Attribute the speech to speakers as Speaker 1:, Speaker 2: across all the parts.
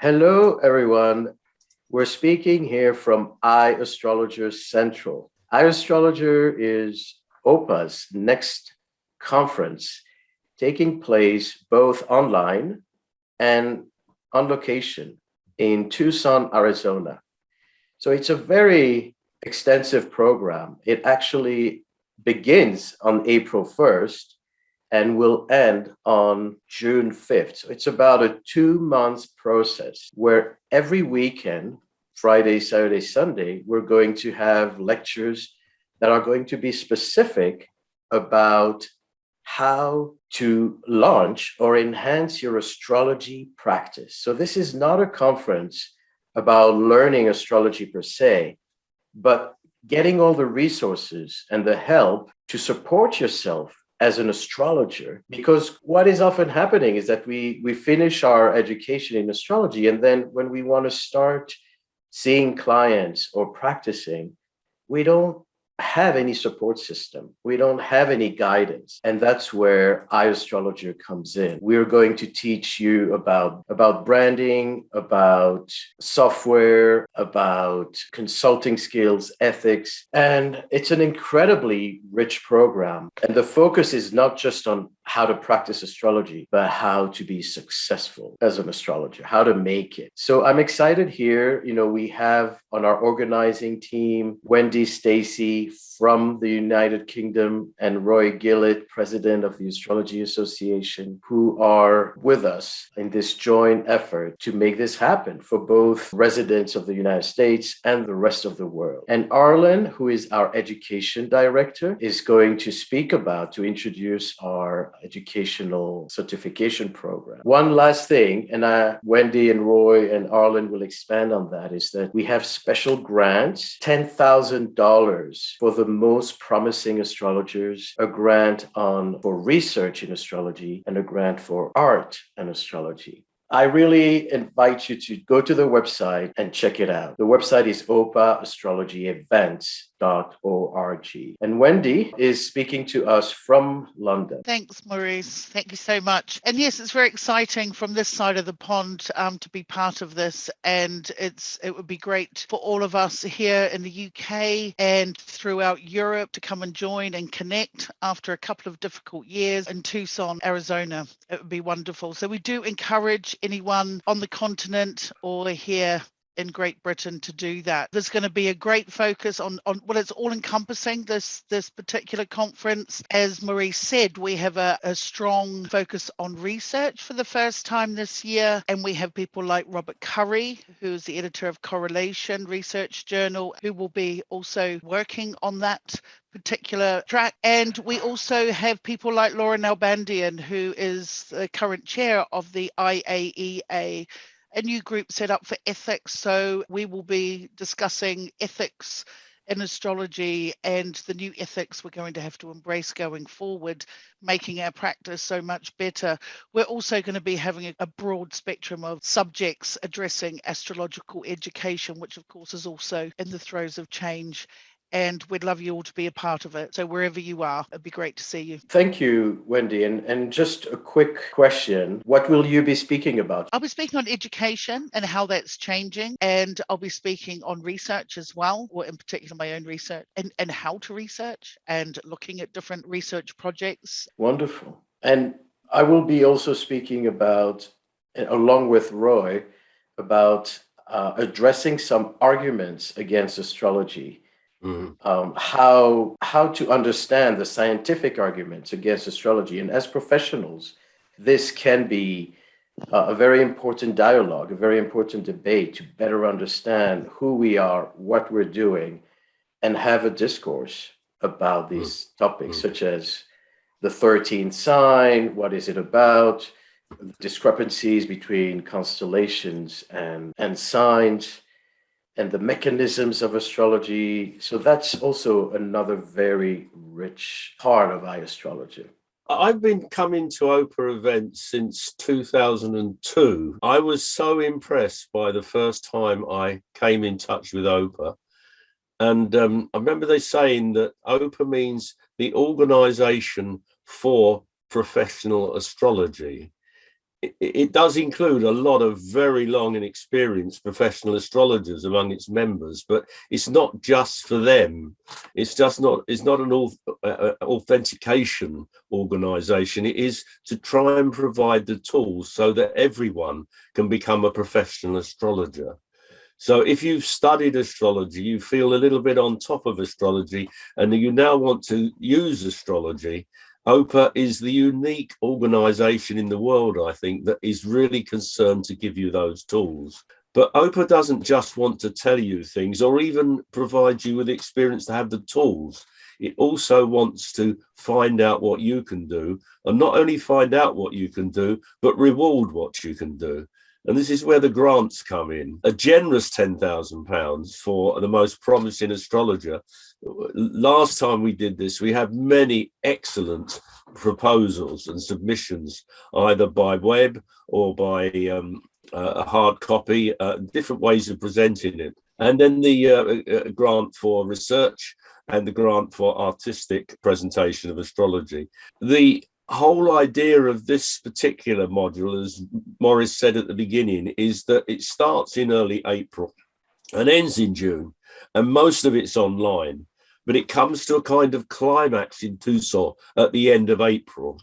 Speaker 1: Hello, everyone. We're speaking here from Astrologer Central. Astrologer is OPA's next conference taking place both online and on location in Tucson, Arizona. So it's a very extensive program. It actually begins on April 1st and will end on June 5th. So it's about a 2 month process where every weekend, Friday, Saturday, Sunday, we're going to have lectures that are going to be specific about how to launch or enhance your astrology practice. So this is not a conference about learning astrology per se, but getting all the resources and the help to support yourself as an astrologer. Because what is often happening is that we finish our education in astrology, and then when we want to start seeing clients or practicing, we don't have any support system. We don't have any guidance. And that's where iAstrologer comes in. We're going to teach you about branding, about software, about consulting skills, ethics. And it's an incredibly rich program. And the focus is not just on how to practice astrology, but how to be successful as an astrologer, how to make it. So I'm excited here. We have on our organizing team, Wendy Stacy from the United Kingdom and Roy Gillett, president of the Astrology Association, who are with us in this joint effort to make this happen for both residents of the United States and the rest of the world. And Arlen, who is our education director, is going to to introduce our educational certification program. One last thing, and Wendy and Roy and Arlen will expand on that, is that we have special grants, $10,000 for the most promising astrologers, a grant for research in astrology, and a grant for art and astrology. I really invite you to go to the website and check it out. The website is opaastrologyevents.org. And Wendy is speaking to us from London.
Speaker 2: Thanks, Maurice. Thank you so much. And yes, it's very exciting from this side of the pond to be part of this. And it would be great for all of us here in the UK and throughout Europe to come and join and connect after a couple of difficult years in Tucson, Arizona. It would be wonderful. So we do encourage anyone on the continent or here in Great Britain to do that. There's going to be a great focus on it's all encompassing, this particular conference. As Maurice said, we have a strong focus on research for the first time this year. And we have people like Robert Curry, who is the editor of Correlation Research Journal, who will be also working on that particular track. And we also have people like Laura Nalbandian, who is the current chair of the IAEA, a new group set up for ethics. So we will be discussing ethics in astrology and the new ethics we're going to have to embrace going forward, making our practice so much better. We're also going to be having a broad spectrum of subjects addressing astrological education, which of course is also in the throes of change. And we'd love you all to be a part of it. So wherever you are, it'd be great to see you.
Speaker 1: Thank you, Wendy. And just a quick question. What will you be speaking about?
Speaker 2: I'll be speaking on education and how that's changing. And I'll be speaking on research as well, or in particular my own research and how to research and looking at different research projects.
Speaker 1: Wonderful. And I will be also speaking about, along with Roy, about addressing some arguments against astrology. How to understand the scientific arguments against astrology. And as professionals, this can be a very important dialogue, a very important debate to better understand who we are, what we're doing, and have a discourse about these topics, such as the 13th sign, what is it about, discrepancies between constellations and signs, and the mechanisms of astrology. So that's also another very rich part of iAstrologer.
Speaker 3: I've been coming to OPA events since 2002. I was so impressed by the first time I came in touch with OPA. And I remember they saying that OPA means the Organization for Professional Astrology. it does include a lot of very long and experienced professional astrologers among its members, but it's not just for them. It's not an authentication organization. It is to try and provide the tools so that everyone can become a professional astrologer. So if you've studied astrology, you feel a little bit on top of astrology, and you now want to use astrology, OPA is the unique organization in the world, I think, that is really concerned to give you those tools. But OPA doesn't just want to tell you things or even provide you with experience to have the tools. It also wants to find out what you can do, and not only find out what you can do, but reward what you can do. And this is where the grants come in. A generous £10,000 for the most promising astrologer. Last time we did this, we had many excellent proposals and submissions, either by web or by a hard copy, different ways of presenting it. And then the grant for research and the grant for artistic presentation of astrology. The whole idea of this particular module, as Maurice said at the beginning, is that it starts in early April and ends in June, and most of it's online, but it comes to a kind of climax in Tucson at the end of April.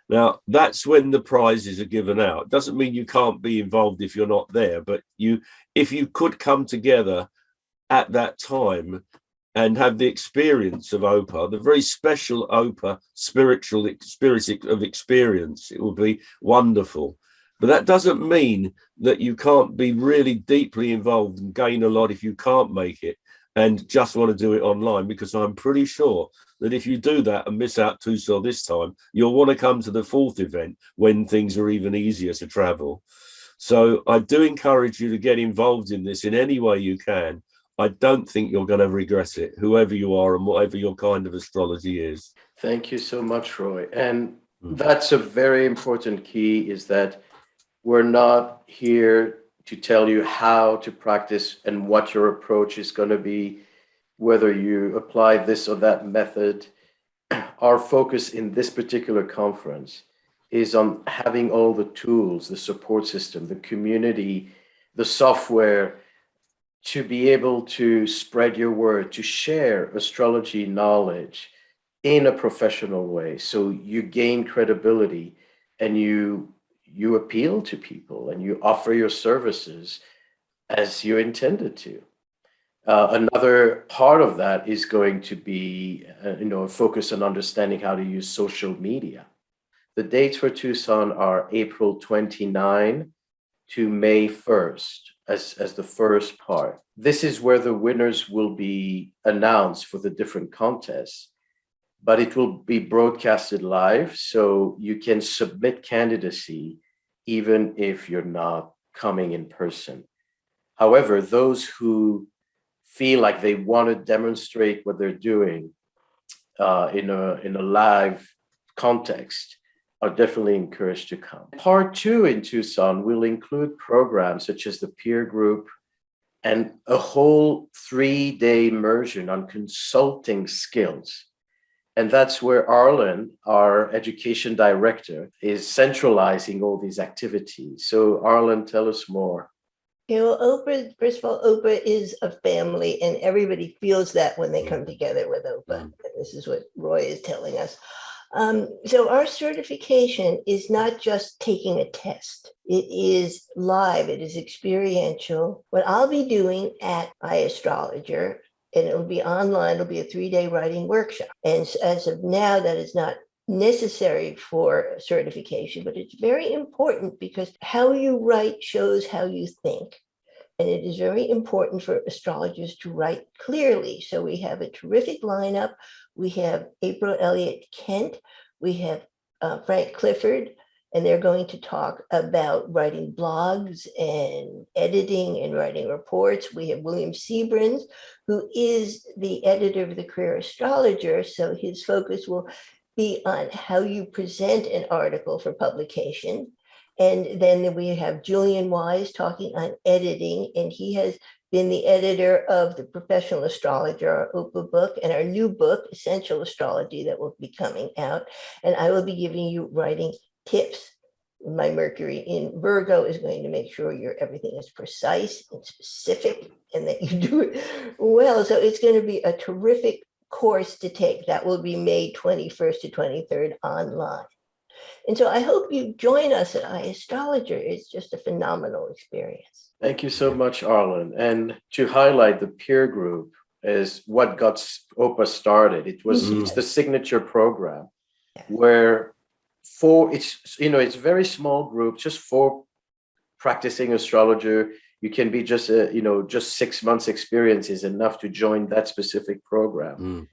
Speaker 3: Now, that's when the prizes are given out. Doesn't mean you can't be involved if you're not there, but if you could come together at that time and have the experience of OPA, the very special OPA spiritual experience of experience, it will be wonderful. But that doesn't mean that you can't be really deeply involved and gain a lot if you can't make it and just want to do it online, because I'm pretty sure that if you do that and miss out Tucson this time, you'll want to come to the fourth event when things are even easier to travel. So I do encourage you to get involved in this in any way you can. I don't think you're going to regret it, whoever you are and whatever your kind of astrology is.
Speaker 1: Thank you so much, Roy. And that's a very important key, is that we're not here to tell you how to practice and what your approach is going to be, whether you apply this or that method. Our focus in this particular conference is on having all the tools, the support system, the community, the software, to be able to spread your word, to share astrology knowledge in a professional way. So you gain credibility and you appeal to people and you offer your services as you intended to. Another part of that is going to be, a focus on understanding how to use social media. The dates for Tucson are April 29 to May 1st as the first part. This is where the winners will be announced for the different contests, but it will be broadcasted live, so you can submit candidacy even if you're not coming in person. However, those who feel like they want to demonstrate what they're doing in a live context are definitely encouraged to come. Part 2 in Tucson will include programs such as the peer group and a whole 3-day immersion on consulting skills. And that's where Arlen, our education director, is centralizing all these activities. So Arlen, tell us more.
Speaker 4: Well, OPA, first of all, OPA is a family, and everybody feels that when they come together with OPA. And this is what Roy is telling us. So our certification is not just taking a test. It is live. It is experiential. What I'll be doing at iAstrologer, and it'll be online, it'll be a 3-day writing workshop. And as of now, that is not necessary for certification, but it's very important because how you write shows how you think. And it is very important for astrologers to write clearly. So we have a terrific lineup. We have April Elliott Kent. We have Frank Clifford, and they're going to talk about writing blogs and editing and writing reports. We have William Seabrans, who is the editor of the Career Astrologer. So his focus will be on how you present an article for publication. And then we have Julian Wise talking on editing, and he has been the editor of the Professional Astrologer, our OPA book, and our new book, Essential Astrology, that will be coming out. And I will be giving you writing tips My Mercury in Virgo is going to make sure everything is precise and specific and that you do it well. So it's going to be a terrific course to take. That will be May 21st to 23rd online. And so I hope you join us at iAstrologer. It's just a phenomenal experience.
Speaker 1: Thank you so much, Arlen. And to highlight the peer group is what got OPA started. It's the signature program where it's very small group, just 4 practicing astrologer. You can be just just 6 months experience is enough to join that specific program.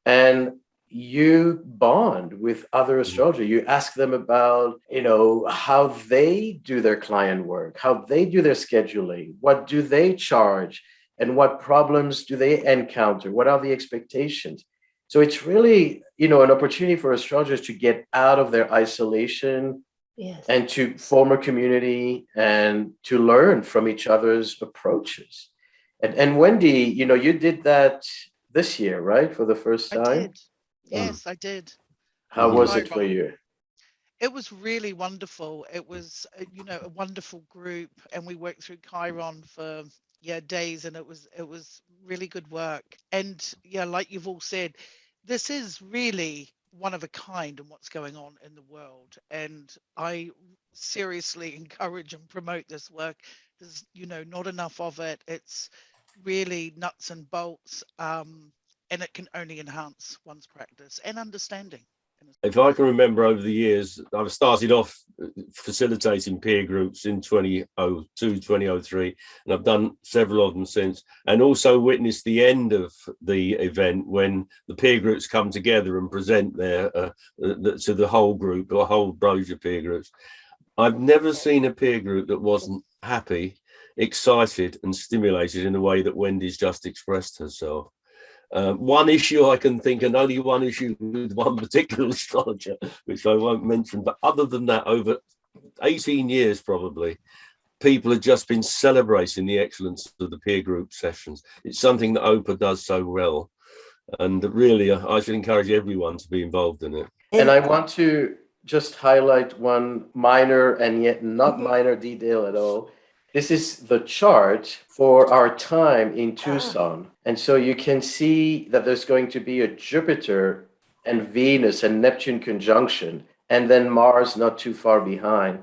Speaker 1: And you bond with other astrologers. You ask them about, how they do their client work, how they do their scheduling, what do they charge, and what problems do they encounter? What are the expectations? So it's really, an opportunity for astrologers to get out of their isolation and to form a community and to learn from each other's approaches. And Wendy, you did that this year, right? For the first time?
Speaker 2: I did. Yes, I did.
Speaker 1: How was it for you?
Speaker 2: It was really wonderful. It was, a wonderful group, and we worked through Chiron for days, and it was really good work. And like you've all said, this is really one of a kind in what's going on in the world. And I seriously encourage and promote this work. There's, not enough of it. It's really nuts and bolts, and it can only enhance one's practice and understanding.
Speaker 3: If I can remember over the years, I've started off facilitating peer groups in 2002, 2003, and I've done several of them since, and also witnessed the end of the event when the peer groups come together and present to the whole group, or whole brochure peer groups. I've never seen a peer group that wasn't happy, excited, and stimulated in the way that Wendy's just expressed herself. One issue I can think, and only one issue with one particular astrologer, which I won't mention, but other than that, over 18 years probably, people have just been celebrating the excellence of the peer group sessions. It's something that OPA does so well, and really I should encourage everyone to be involved in it.
Speaker 1: And I want to just highlight one minor and yet not minor detail at all. This is the chart for our time in Tucson. And so you can see that there's going to be a Jupiter and Venus and Neptune conjunction, and then Mars not too far behind.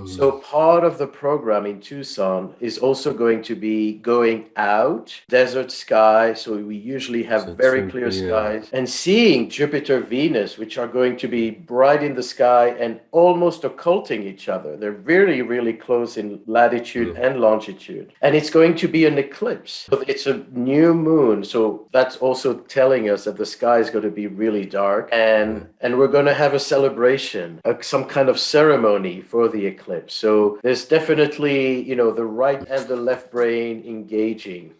Speaker 1: So part of the program in Tucson is also going to be going out, desert sky. So we usually have very clear skies, and seeing Jupiter, Venus, which are going to be bright in the sky and almost occulting each other. They're really, really close in latitude and longitude. And it's going to be an eclipse. So it's a new moon. So that's also telling us that the sky is going to be really dark. And we're going to have a celebration, some kind of ceremony for the eclipse. So there's definitely, the right and the left brain engaging.